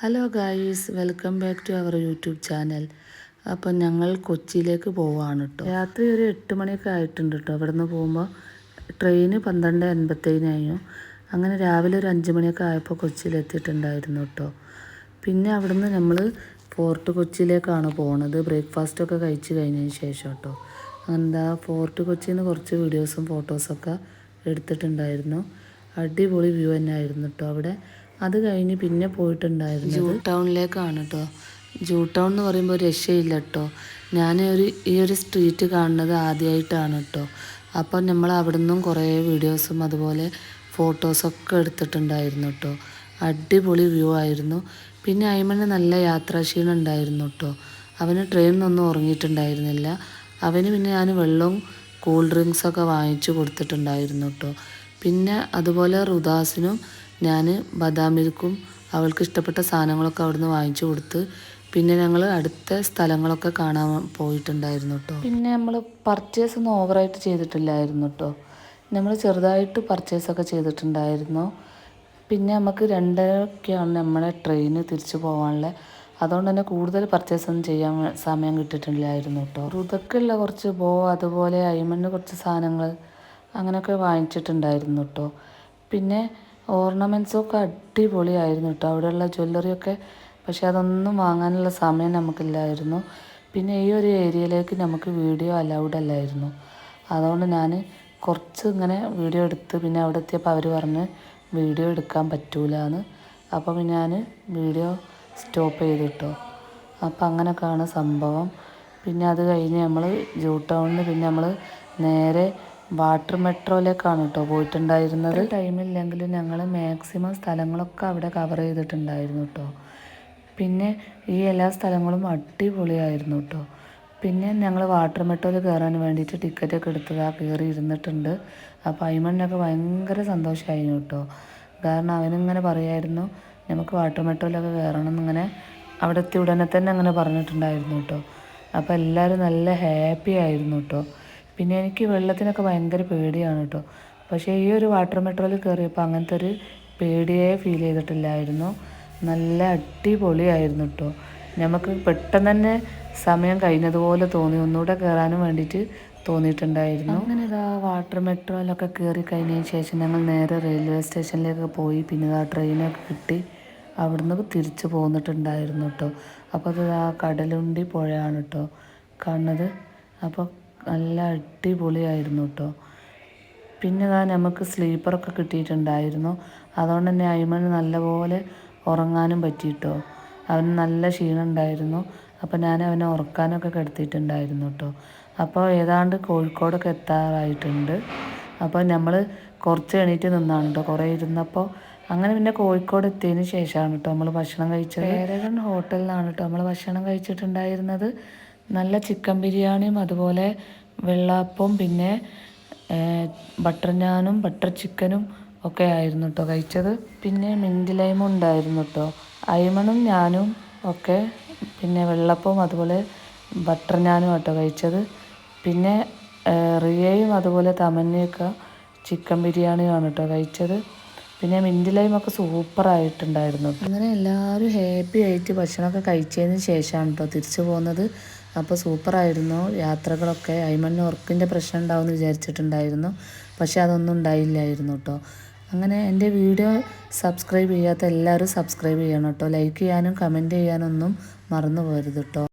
Hello guys, welcome back to our YouTube channel. അപ്പം ഞങ്ങൾ കൊച്ചിയിലേക്ക് പോവുകയാണ് കേട്ടോ. രാത്രി ഒരു 8 മണിയൊക്കെ ആയിട്ടുണ്ട് കേട്ടോ. അവിടെ നിന്ന് പോകുമ്പോൾ ട്രെയിന് 12:55 അങ്ങനെ രാവിലെ ഒരു 5 മണിയൊക്കെ ആയപ്പോൾ കൊച്ചിയിലെത്തിയിട്ടുണ്ടായിരുന്നു കേട്ടോ. പിന്നെ അവിടുന്ന് നമ്മൾ ഫോർട്ട് കൊച്ചിയിലേക്കാണ് പോകുന്നത്. ബ്രേക്ക്ഫാസ്റ്റൊക്കെ കഴിച്ച് കഴിഞ്ഞതിന് ശേഷം കേട്ടോ. എന്താ ഫോർട്ട് കൊച്ചിയിൽ നിന്ന് കുറച്ച് വീഡിയോസും ഫോട്ടോസൊക്കെ എടുത്തിട്ടുണ്ടായിരുന്നു. അടിപൊളി വ്യൂ തന്നെ ആയിരുന്നു കേട്ടോ അവിടെ. അത് കഴിഞ്ഞ് പിന്നെ പോയിട്ടുണ്ടായിരുന്നു ജൂ ടൗണിലേക്കാണ് കേട്ടോ. ജൂ ടൗൺ എന്ന് പറയുമ്പോൾ രക്ഷയില്ല കേട്ടോ. ഈ ഒരു സ്ട്രീറ്റ് കാണുന്നത് ആദ്യമായിട്ടാണ് കേട്ടോ. അപ്പം നമ്മൾ അവിടെ നിന്നും കുറേ വീഡിയോസും അതുപോലെ ഫോട്ടോസൊക്കെ എടുത്തിട്ടുണ്ടായിരുന്നു കേട്ടോ. അടിപൊളി വ്യൂ ആയിരുന്നു. പിന്നെ അയ്മന് നല്ല യാത്രാക്ഷീണം ഉണ്ടായിരുന്നു കേട്ടോ. അവന് ട്രെയിനിനൊന്നും ഉറങ്ങിയിട്ടുണ്ടായിരുന്നില്ല. അവന് പിന്നെ ഞാൻ വെള്ളവും കൂൾ ഡ്രിങ്ക്സൊക്കെ വാങ്ങിച്ചു കൊടുത്തിട്ടുണ്ടായിരുന്നു കേട്ടോ. പിന്നെ അതുപോലെ റുദാസിനും ഞാൻ ബദാം മിൽക്കും അവൾക്ക് ഇഷ്ടപ്പെട്ട സാധനങ്ങളൊക്കെ അവിടുന്ന് വാങ്ങിച്ചു കൊടുത്ത് പിന്നെ ഞങ്ങൾ അടുത്ത സ്ഥലങ്ങളൊക്കെ കാണാൻ പോയിട്ടുണ്ടായിരുന്നു കേട്ടോ. പിന്നെ നമ്മൾ പർച്ചേസ് ഒന്നും ഓവറായിട്ട് ചെയ്തിട്ടില്ലായിരുന്നു കേട്ടോ. നമ്മൾ ചെറുതായിട്ട് പർച്ചേസൊക്കെ ചെയ്തിട്ടുണ്ടായിരുന്നു. പിന്നെ നമുക്ക് 2:30 നമ്മളെ ട്രെയിന് തിരിച്ചു പോകാനുള്ള. അതുകൊണ്ട് തന്നെ കൂടുതൽ പർച്ചേസ് ഒന്നും ചെയ്യാൻ സമയം കിട്ടിയിട്ടില്ലായിരുന്നു കേട്ടോ. റുദക്കുള്ള കുറച്ച് അതുപോലെ അയ്മന് കുറച്ച് സാധനങ്ങൾ അങ്ങനെയൊക്കെ വാങ്ങിച്ചിട്ടുണ്ടായിരുന്നു കേട്ടോ. പിന്നെ ഓർണമെൻറ്റ്സൊക്കെ അടിപൊളിയായിരുന്നു കേട്ടോ. അവിടെയുള്ള ജ്വല്ലറിയൊക്കെ. പക്ഷെ അതൊന്നും വാങ്ങാനുള്ള സമയം നമുക്കില്ലായിരുന്നു. പിന്നെ ഈ ഒരു ഏരിയയിലേക്ക് നമുക്ക് വീഡിയോ അലൗഡ് അല്ലായിരുന്നു. അതുകൊണ്ട് ഞാൻ കുറച്ച് ഇങ്ങനെ വീഡിയോ എടുത്ത് പിന്നെ അവിടെ എത്തിയപ്പോൾ അവർ പറഞ്ഞ് വീഡിയോ എടുക്കാൻ പറ്റൂല എന്ന്. അപ്പോൾ പിന്നെ ഞാൻ വീഡിയോ സ്റ്റോപ്പ് ചെയ്തു കേട്ടോ. അപ്പം അങ്ങനെയൊക്കെയാണ് സംഭവം. പിന്നെ അത് കഴിഞ്ഞ് നമ്മൾ ജൂ ടൗണിൽ പിന്നെ നമ്മൾ നേരെ വാട്ടർ മെട്രോയിലേക്കാണ് കേട്ടോ പോയിട്ടുണ്ടായിരുന്നത്. ടൈമില്ലെങ്കിലും ഞങ്ങൾ മാക്സിമം സ്ഥലങ്ങളൊക്കെ അവിടെ കവർ ചെയ്തിട്ടുണ്ടായിരുന്നു കേട്ടോ. പിന്നെ ഈ എല്ലാ സ്ഥലങ്ങളും അടിപൊളിയായിരുന്നു കേട്ടോ. പിന്നെ ഞങ്ങൾ വാട്ടർ മെട്രോയിൽ കയറാൻ വേണ്ടിയിട്ട് ടിക്കറ്റൊക്കെ കയറി ഇരുന്നിട്ടുണ്ട്. അപ്പോൾ അയ്മണ്ണൊക്കെ ഭയങ്കര സന്തോഷമായിരുന്നു കേട്ടോ. കാരണം അവനിങ്ങനെ പറയായിരുന്നു നമുക്ക് വാട്ടർ മെട്രോയിലൊക്കെ കയറണം എന്നിങ്ങനെ അവിടെ എത്തി ഉടനെ തന്നെ അങ്ങനെ പറഞ്ഞിട്ടുണ്ടായിരുന്നു കേട്ടോ. അപ്പോൾ എല്ലാവരും നല്ല ഹാപ്പി ആയിരുന്നു കേട്ടോ. പിന്നെ എനിക്ക് വെള്ളത്തിനൊക്കെ ഭയങ്കര പേടിയാണ് കേട്ടോ. പക്ഷേ ഈ ഒരു വാട്ടർ മെട്രോയിൽ കയറിയപ്പോൾ അങ്ങനത്തെ ഒരു പേടിയെ ഫീൽ ചെയ്തിട്ടില്ലായിരുന്നു. നല്ല അടിപൊളിയായിരുന്നു കേട്ടോ. നമുക്ക് പെട്ടെന്ന് തന്നെ സമയം കഴിഞ്ഞതുപോലെ തോന്നി. ഒന്നുകൂടെ കയറാനും വേണ്ടിയിട്ട് തോന്നിയിട്ടുണ്ടായിരുന്നു. അങ്ങനെ ഇതാ വാട്ടർ മെട്രോയിലൊക്കെ കയറി കഴിഞ്ഞതിന് ശേഷം ഞങ്ങൾ നേരെ റെയിൽവേ സ്റ്റേഷനിലേക്ക് പോയി. പിന്നെ ആ ട്രെയിനൊക്കെ കിട്ടി അവിടുന്ന് തിരിച്ചു പോന്നിട്ടുണ്ടായിരുന്നു കേട്ടോ. അപ്പോൾ അത് ആ കടലുണ്ടി പുഴയാണ് കേട്ടോ കാണുന്നത്. അപ്പോൾ നല്ല അടിപൊളിയായിരുന്നു കേട്ടോ. പിന്നെ നമുക്ക് സ്ലീപ്പറൊക്കെ കിട്ടിയിട്ടുണ്ടായിരുന്നു. അതുകൊണ്ട് തന്നെ അയ്മന് നല്ലപോലെ ഉറങ്ങാനും പറ്റിയിട്ടോ. അവന് നല്ല ക്ഷീണം ഉണ്ടായിരുന്നു. അപ്പോൾ ഞാൻ അവനെ ഉറക്കാനൊക്കെ കിടത്തിയിട്ടുണ്ടായിരുന്നു കേട്ടോ. അപ്പോൾ ഏതാണ്ട് കോഴിക്കോടൊക്കെ എത്താറായിട്ടുണ്ട്. അപ്പോൾ നമ്മൾ കുറച്ച് എണീറ്റ് നിന്നാണ് കേട്ടോ കുറേ ഇരുന്നപ്പോൾ. അങ്ങനെ പിന്നെ കോഴിക്കോട് എത്തിയതിന് ശേഷമാണ് കേട്ടോ നമ്മൾ ഭക്ഷണം കഴിച്ചത്. പേരകൺ ഹോട്ടലിലാണ് കേട്ടോ നമ്മൾ ഭക്ഷണം കഴിച്ചിട്ടുണ്ടായിരുന്നത്. നല്ല ചിക്കൻ ബിരിയാണിയും അതുപോലെ വെള്ളാപ്പവും പിന്നെ ബട്ടർ നാനും ബട്ടർ ചിക്കനും ഒക്കെ ആയിരുന്നു കേട്ടോ കഴിച്ചത്. പിന്നെ മിൻറ്റ് ലൈമും ഉണ്ടായിരുന്നു കേട്ടോ. അയ്മണും ഞാനും ഒക്കെ പിന്നെ വെള്ളപ്പവും അതുപോലെ ബട്ടർ നാനും കേട്ടോ കഴിച്ചത്. പിന്നെ റിയയും അതുപോലെ തമന്നയൊക്കെ ചിക്കൻ ബിരിയാണിയാണ് കേട്ടോ കഴിച്ചത്. പിന്നെ മിൻറ്റ് ലൈമൊക്കെ സൂപ്പറായിട്ടുണ്ടായിരുന്നു. അങ്ങനെ എല്ലാവരും ഹാപ്പി ആയിട്ട് ഭക്ഷണമൊക്കെ കഴിച്ചതിന് ശേഷമാണ് കേട്ടോ തിരിച്ചു പോകുന്നത്. അപ്പോൾ സൂപ്പറായിരുന്നു യാത്രകളൊക്കെ. അയ്മന് ഉറക്കിൻ്റെ പ്രശ്നം ഉണ്ടാവുമെന്ന് വിചാരിച്ചിട്ടുണ്ടായിരുന്നു. പക്ഷേ അതൊന്നും ഉണ്ടായില്ലായിരുന്നു കേട്ടോ. അങ്ങനെ എൻ്റെ വീഡിയോ സബ്സ്ക്രൈബ് ചെയ്യാത്ത എല്ലാവരും സബ്സ്ക്രൈബ് ചെയ്യണം കേട്ടോ. ലൈക്ക് ചെയ്യാനും കമൻറ്റ് ചെയ്യാനൊന്നും മറന്നു പോകരുത് കേട്ടോ.